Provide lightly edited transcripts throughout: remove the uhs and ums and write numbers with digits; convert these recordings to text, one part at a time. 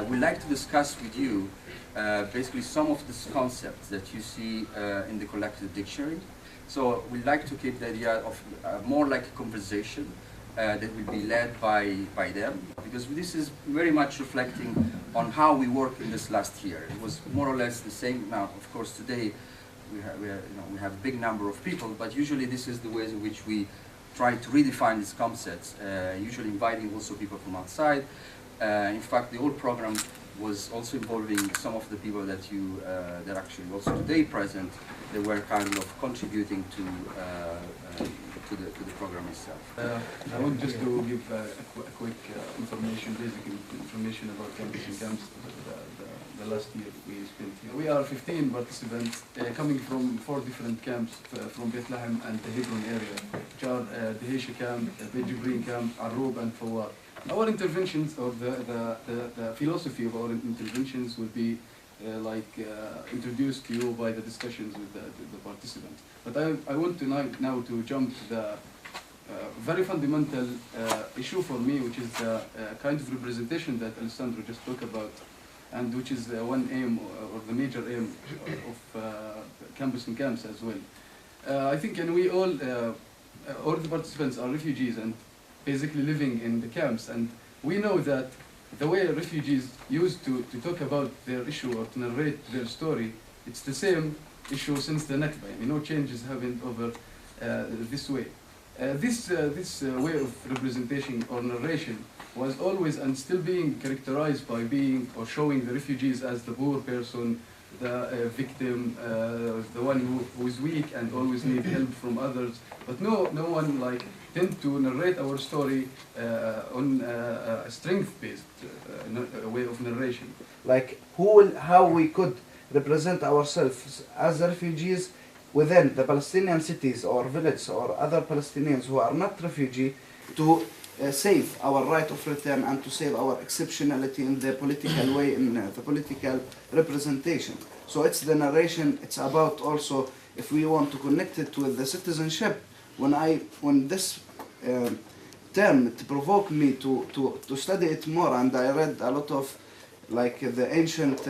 We'd like to discuss with you basically some of these concepts that you see in the collected dictionary. So we'd like to keep the idea of more like a conversation that will be led by them, because this is very much reflecting on how we worked in this last year. It was more or less the same. Now, of course, today we have a big number of people, but usually this is the ways in which we try to redefine these concepts, usually inviting also people from outside. In fact, the whole program was also involving some of the people that that actually also today present. They were kind of contributing to the program itself. I want just to give a quick basic information about Campus and Camps. The last year we spent here. We are 15 participants coming from 4 different camps from Bethlehem and the Hebron area, which are the Heisha camp, the Jibrin camp, Arub and Fawar. Our interventions, or the philosophy of our interventions, will be introduced to you by the discussions with the participants. But I want to now to jump to the very fundamental issue for me, which is the kind of representation that Alessandro just talked about, and which is one aim, or the major aim of Campus and Camps as well. I think, and we all the participants are refugees and basically living in the camps, and we know that the way refugees used to talk about their issue or to narrate their story, it's the same issue since the Nakba. No changes happened over this way. This way of representation or narration was always and still being characterized by being or showing the refugees as the poor person, the victim, the one who is weak and always need help from others. But no one tend to narrate our story on a strength-based way of narration. How we could represent ourselves as refugees within the Palestinian cities or villages or other Palestinians who are not refugee, to save our right of return and to save our exceptionality in the political way, in the political representation. So it's the narration. It's about also, if we want to connect it with the citizenship, when this term, it provoked me to study it more, and I read a lot of the ancient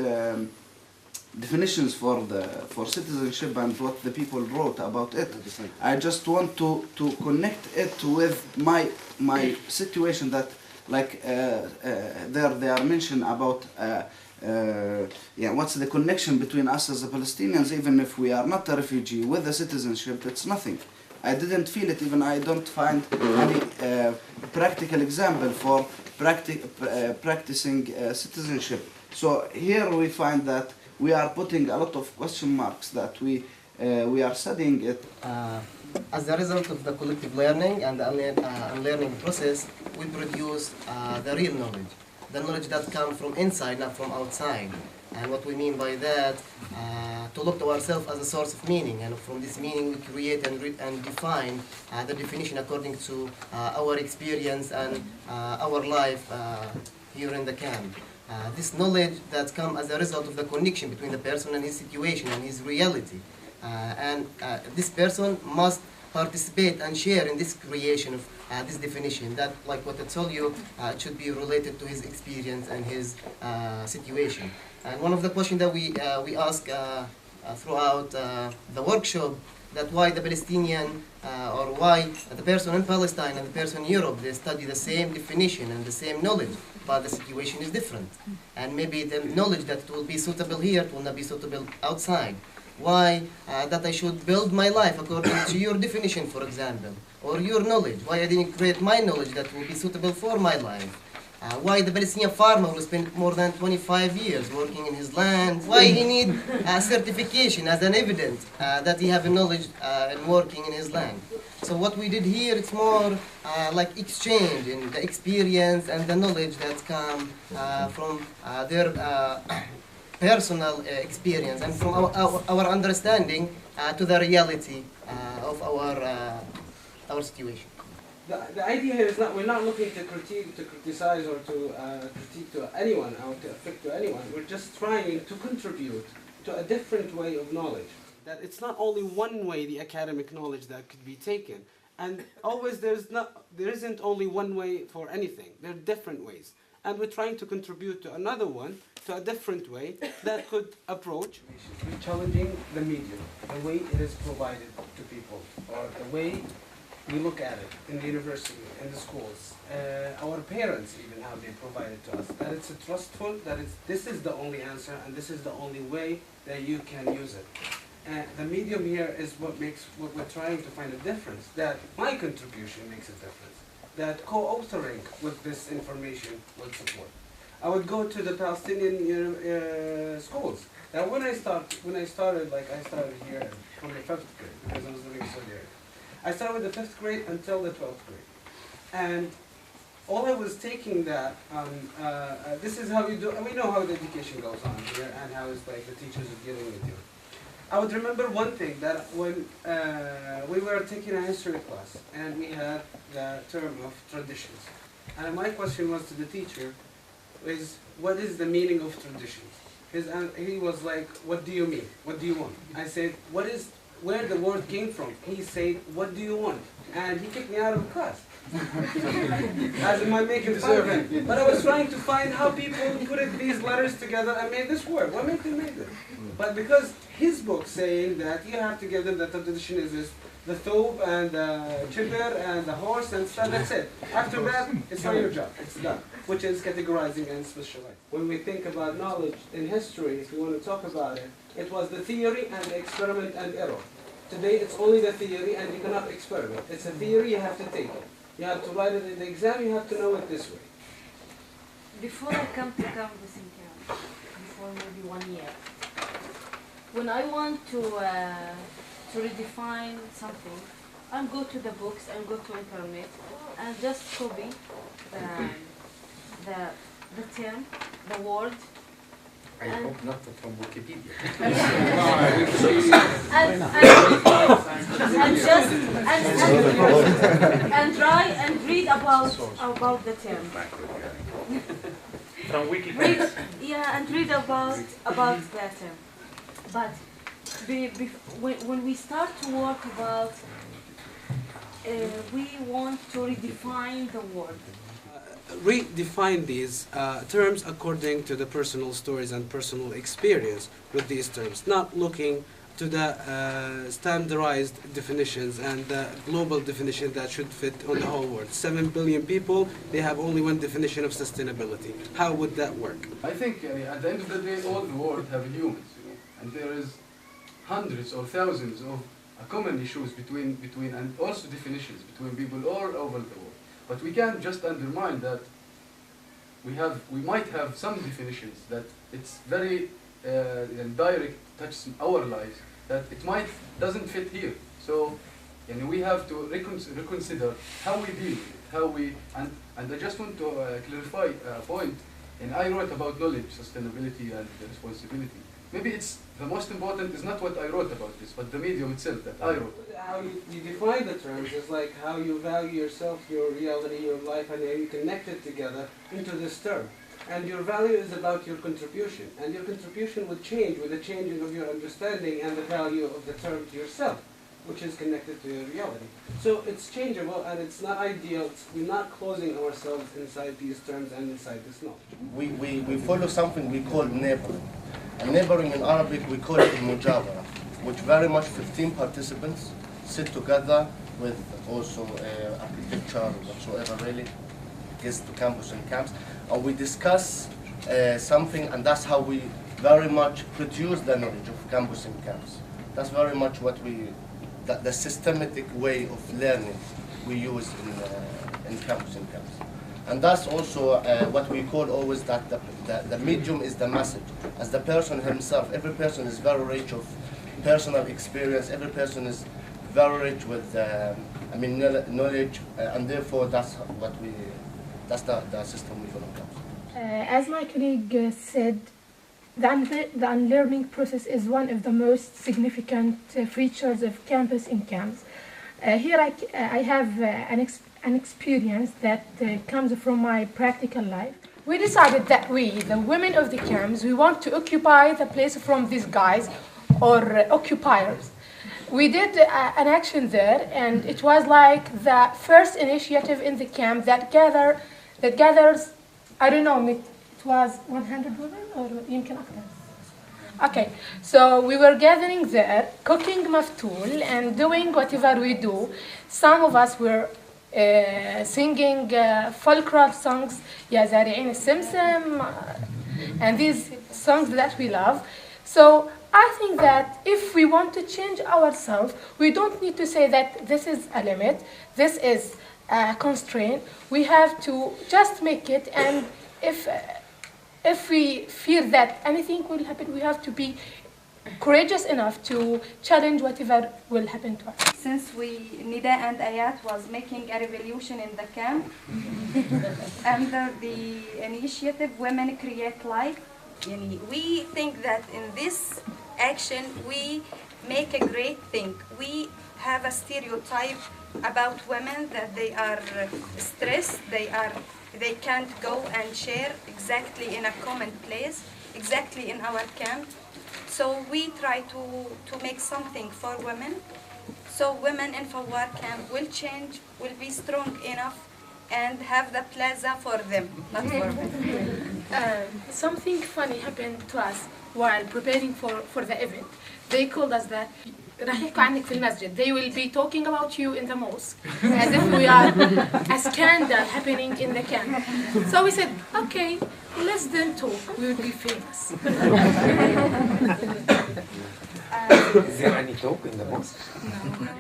definitions for citizenship and what the people wrote about it. I just want to connect it with my situation, that there they are mentioned about what's the connection between us as the Palestinians, even if we are not a refugee, with the citizenship. It's nothing. I didn't feel it, even I don't find any practical example for practicing citizenship. So here we find that we are putting a lot of question marks, that we are studying it. As a result of the collective learning and the unlearning process, we produce the real knowledge, the knowledge that comes from inside, not from outside. And what we mean by that, to look to ourselves as a source of meaning, and from this meaning we create and define the definition according to our experience and our life here in the camp. This knowledge that comes as a result of the connection between the person and his situation and his reality. And this person must participate and share in this creation of this definition, that, like what I told you, it should be related to his experience and his situation. And one of the questions that we ask throughout the workshop, that why the Palestinian or why the person in Palestine and the person in Europe, they study the same definition and the same knowledge, but the situation is different. And maybe the knowledge that will be suitable here will not be suitable outside. Why that I should build my life according to your definition, for example, or your knowledge. Why I didn't create my knowledge that will be suitable for my life. Why the Palestinian farmer will spend more than 25 years working in his land? Why he need a certification as an evidence that he have a knowledge in working in his land? So what we did here, it's more like exchange in the experience and the knowledge that come from their personal experience and from our understanding to the reality of our situation. The idea here is not, we're not looking to critique, to criticize, or to critique to anyone, or to affect to anyone. We're just trying to contribute to a different way of knowledge. That it's not only one way, the academic knowledge, that could be taken. And always there isn't only one way for anything. There are different ways. And we're trying to contribute to another one, to a different way that could approach. We're challenging the medium, the way it is provided to people, or the way we look at it in the university, in the schools, our parents even, how they provide it to us, that it's trustful, that this is the only answer and this is the only way that you can use it. And the medium here is what we're trying to find a difference, that my contribution makes a difference, that co-authoring with this information will support. I would go to the Palestinian schools. Now when I started here from the 5th grade, because I was living in Saudi Arabia. I started with the 5th grade until the 12th grade. And all I was taking that, this is how you do, and we know how the education goes on here and how it's like the teachers are dealing with you. I would remember one thing, that when we were taking a history class and we had the term of traditions. And my question was to the teacher, what is the meaning of traditions? He was like, what do you mean? What do you want? I said, where the word came from. He said, what do you want? And he kicked me out of the class. As in, I making fun of him. But I was trying to find how people put these letters together and made this word. What made them make this? But because his book saying that you have to give them that the tradition is this, the thobe and the chibir and the horse and stuff, that's it. After that, it's not your job, it's done. Which is categorizing and specializing. When we think about knowledge in history, if you want to talk about it, it was the theory and the experiment and error. Today it's only the theory and you cannot experiment. It's a theory, you have to take it. You have to write it in the exam, you have to know it this way. Before I come to campus in camp, before maybe 1 year, when I want to redefine something, I go to the books and go to internet and just copy the term, the word. I hope not from Wikipedia. and try and read about the term. From Wikipedia. Read about the term. But when we start to work about, we want to redefine the word. Redefine these terms according to the personal stories and personal experience with these terms, not looking to the standardized definitions and the global definition that should fit on the whole world. 7 billion people, they have only one definition of sustainability. How would that work? I think at the end of the day, all the world have humans, and there is hundreds or thousands of common issues between and also definitions between people all over the world. But we can't just undermine that we might have some definitions that it's very direct, touches our lives, that it doesn't fit here. So we have to reconsider how we deal with it, and I just want to clarify a point. And I wrote about knowledge, sustainability, and responsibility. Maybe it's the most important is not what I wrote about this, but the medium itself that I wrote. How you define the terms is like how you value yourself, your reality, your life, and how you connect it together into this term. And your value is about your contribution, and your contribution would change with the changing of your understanding and the value of the term to yourself, which is connected to your reality. So it's changeable, and it's not ideal. We're not closing ourselves inside these terms and inside this knowledge. We follow something we call neighboring. And neighboring in Arabic, we call it mujawara, which very much 15 participants sit together with also architecture, whatsoever really gets to campus and camps, and we discuss something, and that's how we very much produce the knowledge of campus and camps. That's very much what the systematic way of learning we use in campus and camps. And that's also what we call always that the medium is the message. As the person himself, every person is very rich of personal experience, every person is very rich with knowledge, and therefore that's the system we follow. As my colleague said, the unlearning process is one of the most significant features of campus in camps. Here I have an experience that comes from my practical life. We decided that we, the women of the camps, we want to occupy the place from these guys or occupiers. We did an action there, and it was like the first initiative in the camp that gathers, I don't know, it was 100 women or يمكن أكثر. Okay, so we were gathering there, cooking maftool and doing whatever we do. Some of us were singing folklore songs, Ya Zari'in al-Simsim, and these songs that we love. So I think that if we want to change ourselves, we don't need to say that this is a limit, this is a constraint. We have to just make it, and if we fear that anything will happen, we have to be courageous enough to challenge whatever will happen to us. Since Nida and Ayat was making a revolution in the camp, under the initiative Women Create Life, we think that in this action we make a great thing. We have a stereotype about women that they are stressed, they can't go and share exactly in a common place, exactly in our camp. So we try to make something for women. So women in Fawar camp will change, will be strong enough and have the plaza for them, not for men. Something funny happened to us while preparing for the event. They called us that they will be talking about you in the mosque as if we are a scandal happening in the camp. So we said, okay, let's then talk, we will be famous. Is there any talk in the mosque? No.